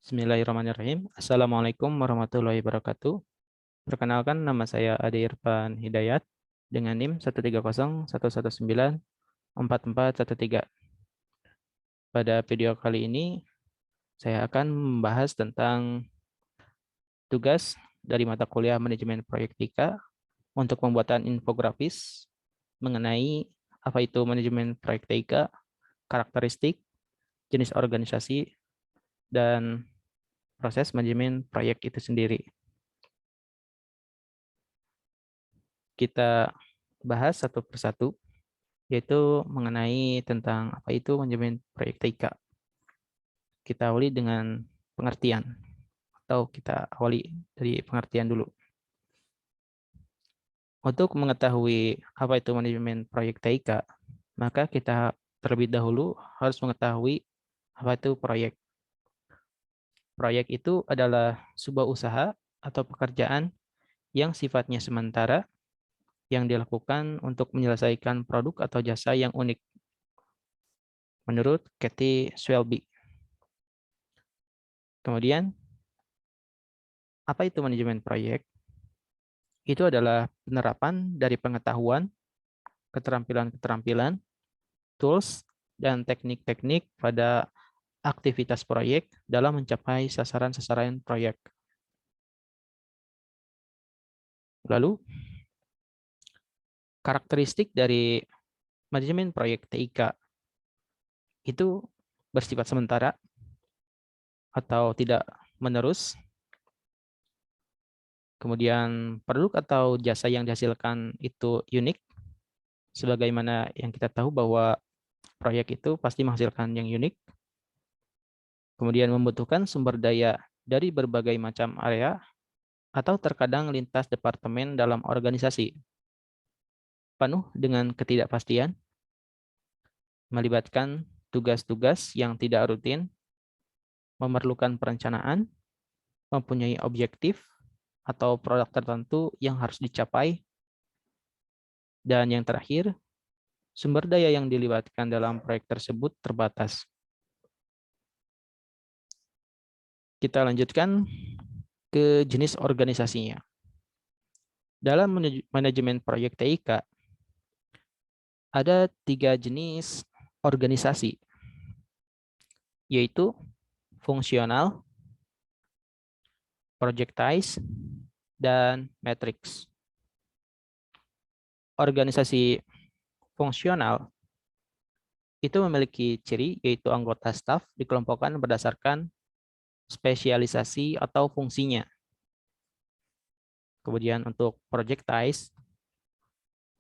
Bismillahirrahmanirrahim. Assalamualaikum warahmatullahi wabarakatuh. Perkenalkan, nama saya Ade Irfan Hidayat dengan NIM 13011944113. Pada video kali ini, saya akan membahas tentang tugas dari mata kuliah Manajemen Proyek TIKA untuk pembuatan infografis mengenai apa itu manajemen proyek TIKA, karakteristik, jenis organisasi, dan proses manajemen proyek itu sendiri. Kita bahas satu persatu, yaitu mengenai tentang apa itu manajemen proyek TIKA. Kita awali dengan pengertian, atau kita awali dari pengertian dulu. Untuk mengetahui apa itu manajemen proyek TIKA, maka kita terlebih dahulu harus mengetahui apa itu proyek. Proyek itu adalah sebuah usaha atau pekerjaan yang sifatnya sementara yang dilakukan untuk menyelesaikan produk atau jasa yang unik, menurut Cathy Swelby. Kemudian, apa itu manajemen proyek? Itu adalah penerapan dari pengetahuan, keterampilan-keterampilan, tools, dan teknik-teknik pada aktivitas proyek dalam mencapai sasaran-sasaran proyek. Lalu, karakteristik dari manajemen proyek TIK itu bersifat sementara atau tidak menerus. Kemudian produk atau jasa yang dihasilkan itu unik, sebagaimana yang kita tahu bahwa proyek itu pasti menghasilkan yang unik. Kemudian membutuhkan sumber daya dari berbagai macam area atau terkadang lintas departemen dalam organisasi. Penuh dengan ketidakpastian, melibatkan tugas-tugas yang tidak rutin, memerlukan perencanaan, mempunyai objektif atau produk tertentu yang harus dicapai, dan yang terakhir, sumber daya yang dilibatkan dalam proyek tersebut terbatas. Kita lanjutkan ke jenis organisasinya. Dalam manajemen proyek TIK, ada 3 jenis organisasi, yaitu fungsional, projectize, dan matrix. Organisasi fungsional itu memiliki ciri, yaitu anggota staf dikelompokkan berdasarkan spesialisasi atau fungsinya. Kemudian untuk projectize,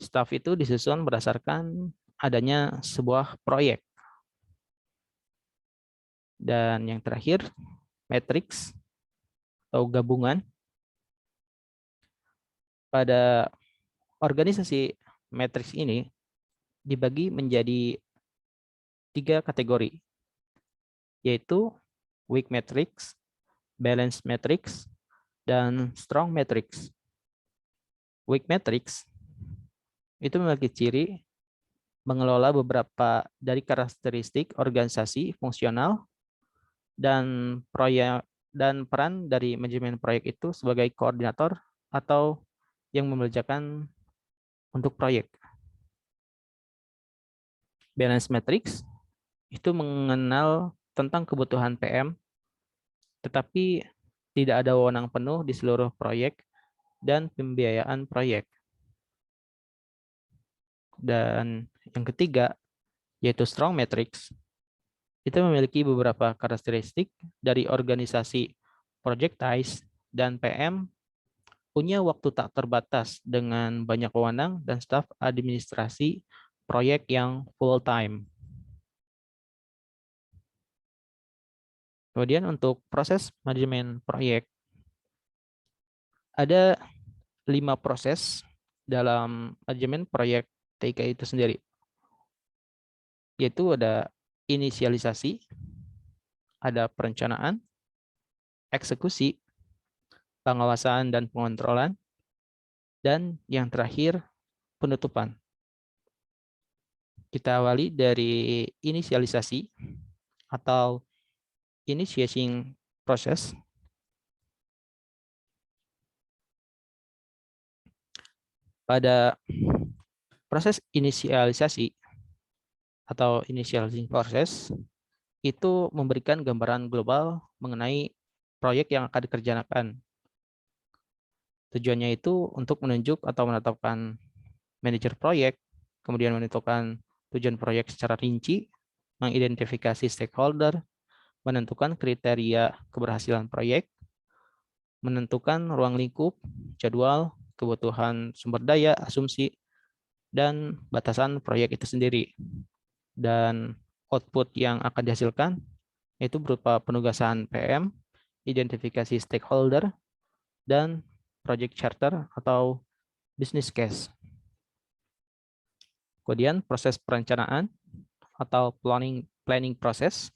staf itu disusun berdasarkan adanya sebuah proyek. Dan yang terakhir, matrix atau gabungan. Pada organisasi matrix ini dibagi menjadi 3 kategori, yaitu weak matrix, balance matrix, dan strong matrix. Weak matrix itu memiliki ciri mengelola beberapa dari karakteristik organisasi fungsional dan proyek dan peran dari manajemen proyek itu sebagai koordinator atau yang mengerjakan untuk proyek. Balance matrix itu mengenal tentang kebutuhan PM, tetapi tidak ada wewenang penuh di seluruh proyek dan pembiayaan proyek. Dan yang ketiga, yaitu strong matrix, itu memiliki beberapa karakteristik dari organisasi projectize dan PM punya waktu tak terbatas dengan banyak wewenang dan staf administrasi proyek yang full-time. Kemudian untuk proses manajemen proyek, ada 5 proses dalam manajemen proyek TIK itu sendiri, yaitu ada inisialisasi, ada perencanaan, eksekusi, pengawasan dan pengontrolan, dan yang terakhir penutupan. Kita awali dari inisialisasi atau initiating proses. Pada proses inisialisasi atau initializing process itu memberikan gambaran global mengenai proyek yang akan dikerjakan. Tujuannya itu untuk menunjuk atau menetapkan manajer proyek, kemudian menentukan tujuan proyek secara rinci, mengidentifikasi stakeholder, menentukan kriteria keberhasilan proyek, menentukan ruang lingkup, jadwal, kebutuhan sumber daya, asumsi, dan batasan proyek itu sendiri. Dan output yang akan dihasilkan yaitu berupa penugasan PM, identifikasi stakeholder, dan project charter atau business case. Kemudian proses perencanaan atau planning proses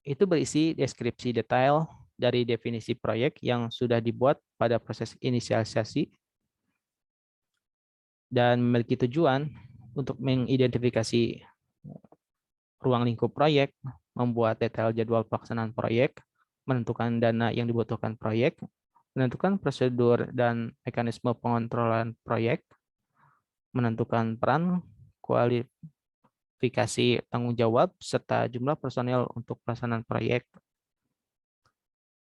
itu berisi deskripsi detail dari definisi proyek yang sudah dibuat pada proses inisialisasi dan memiliki tujuan untuk mengidentifikasi ruang lingkup proyek, membuat detail jadwal pelaksanaan proyek, menentukan dana yang dibutuhkan proyek, menentukan prosedur dan mekanisme pengontrolan proyek, menentukan peran, kualifikasi tanggung jawab, serta jumlah personel untuk pelaksanaan proyek,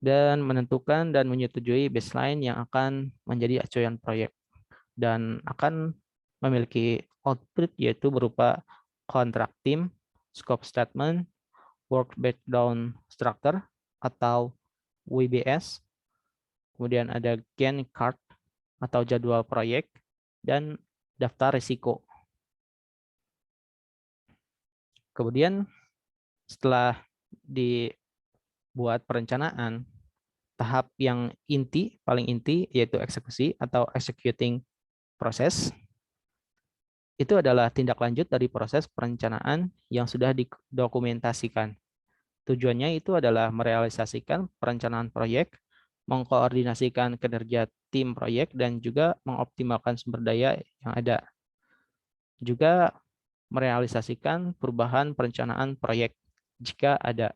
dan menentukan dan menyetujui baseline yang akan menjadi acuan proyek, dan akan memiliki output yaitu berupa contract team, scope statement, work breakdown structure atau WBS, kemudian ada Gantt chart atau jadwal proyek, dan daftar risiko. Kemudian setelah dibuat perencanaan, tahap yang inti, paling inti yaitu eksekusi atau executing proses, itu adalah tindak lanjut dari proses perencanaan yang sudah didokumentasikan. Tujuannya itu adalah merealisasikan perencanaan proyek, mengkoordinasikan kinerja tim proyek, dan juga mengoptimalkan sumber daya yang ada. Juga merealisasikan perubahan perencanaan proyek jika ada.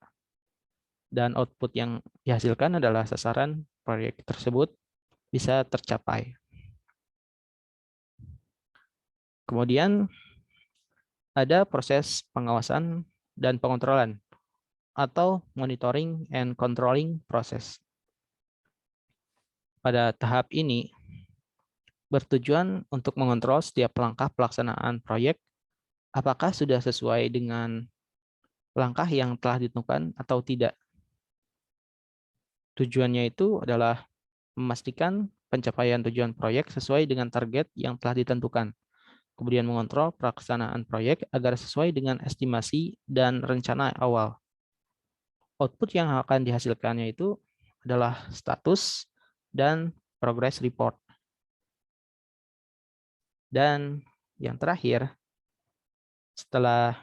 Dan output yang dihasilkan adalah sasaran proyek tersebut bisa tercapai. Kemudian ada proses pengawasan dan pengontrolan atau monitoring and controlling process. Pada tahap ini bertujuan untuk mengontrol setiap langkah pelaksanaan proyek apakah sudah sesuai dengan langkah yang telah ditentukan atau tidak. Tujuannya itu adalah memastikan pencapaian tujuan proyek sesuai dengan target yang telah ditentukan. Kemudian mengontrol pelaksanaan proyek agar sesuai dengan estimasi dan rencana awal. Output yang akan dihasilkannya itu adalah status dan progress report. Dan yang terakhir, setelah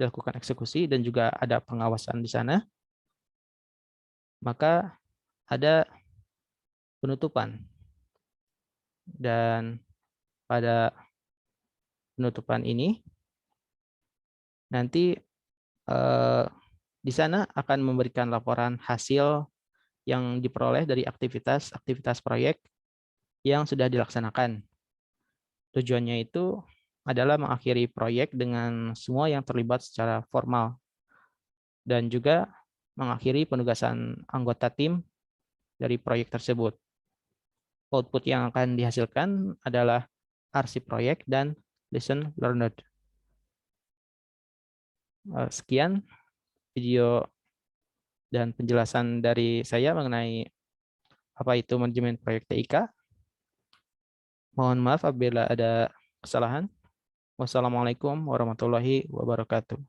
dilakukan eksekusi dan juga ada pengawasan di sana, maka ada penutupan. Dan pada penutupan ini nanti di sana akan memberikan laporan hasil yang diperoleh dari aktivitas proyek yang sudah dilaksanakan. Tujuannya itu adalah mengakhiri proyek dengan semua yang terlibat secara formal dan juga mengakhiri penugasan anggota tim dari proyek tersebut. Output yang akan dihasilkan adalah arsip proyek dan lesson learned. Sekian video dan penjelasan dari saya mengenai apa itu manajemen proyek TIK. Mohon maaf apabila ada kesalahan. Wassalamualaikum warahmatullahi wabarakatuh.